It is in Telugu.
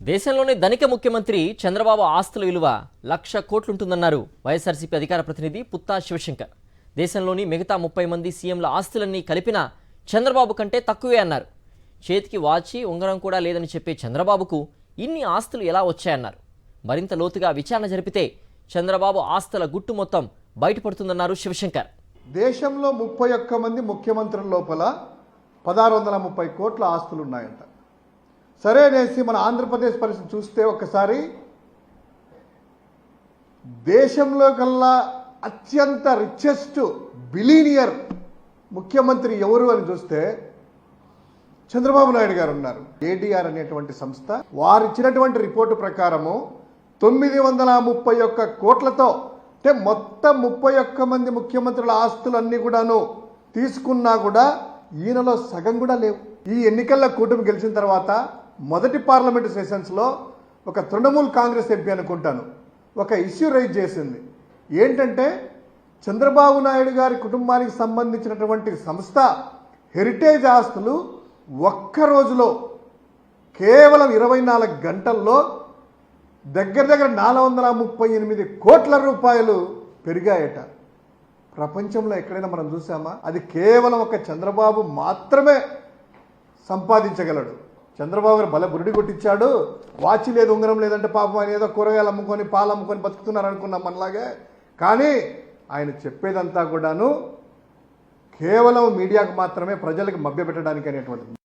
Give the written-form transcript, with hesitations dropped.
దేశంలోనే ధనిక ముఖ్యమంత్రి చంద్రబాబు ఆస్తుల విలువ 1,00,000 కోట్లుంటుందన్నారు వైఎస్ఆర్సీపీ అధికార ప్రతినిధి పుత్తా శివశంకర్. దేశంలోని మిగతా 30 మంది సీఎంల ఆస్తులన్నీ కలిపినా చంద్రబాబు కంటే తక్కువే అన్నారు. చేతికి వాచి ఉంగరం కూడా లేదని చెప్పే చంద్రబాబుకు ఇన్ని ఆస్తులు ఎలా వచ్చాయన్నారు. మరింత లోతుగా విచారణ జరిపితే చంద్రబాబు ఆస్తుల గుట్టు మొత్తం బయటపడుతుందన్నారు శివశంకర్. దేశంలో 31 మంది ముఖ్యమంత్రుల లోపల 1630 కోట్ల ఆస్తులు ఉన్నాయంట. సరే అనేసి మన ఆంధ్రప్రదేశ్ పరిస్థితి చూస్తే ఒక్కసారి దేశంలో కల్లా అత్యంత రిచెస్ట్ బిలీనియర్ ముఖ్యమంత్రి ఎవరు అని చూస్తే చంద్రబాబు నాయుడు గారు ఉన్నారు. ఏడీఆర్ అనేటువంటి సంస్థ వారు ఇచ్చినటువంటి రిపోర్టు ప్రకారము 931 కోట్లతో అంటే మొత్తం 31 మంది ముఖ్యమంత్రుల ఆస్తులన్నీ కూడాను తీసుకున్నా కూడా ఈయనలో సగం కూడా లేవు. ఈ ఎన్నికల్లో కూటమి గెలిచిన తర్వాత మొదటి పార్లమెంటు సెషన్స్లో ఒక తృణమూల్ కాంగ్రెస్ ఎంపీ అనుకుంటాను ఒక ఇష్యూ రైజ్ చేసింది. ఏంటంటే చంద్రబాబు నాయుడు గారి కుటుంబానికి సంబంధించినటువంటి సంస్థ హెరిటేజ్ ఆస్తులు ఒక్క రోజులో కేవలం 24 గంటల్లో దగ్గర 438 కోట్ల రూపాయలు పెరిగాయట. ప్రపంచంలో ఎక్కడైనా మనం చూసామా? అది కేవలం ఒక చంద్రబాబు మాత్రమే సంపాదించగలడు. చంద్రబాబు గారు బల బురుడి కొట్టించాడు, వాచి లేదు ఉంగరం లేదంటే పాపం ఆయన ఏదో కూరగాయలు అమ్ముకొని పాలు అమ్ముకొని బతుకుతున్నారు అనుకున్నాం మనలాగే. కానీ ఆయన చెప్పేదంతా కూడాను కేవలం మీడియాకు మాత్రమే, ప్రజలకు మభ్యపెట్టడానికి అనేటువంటిది.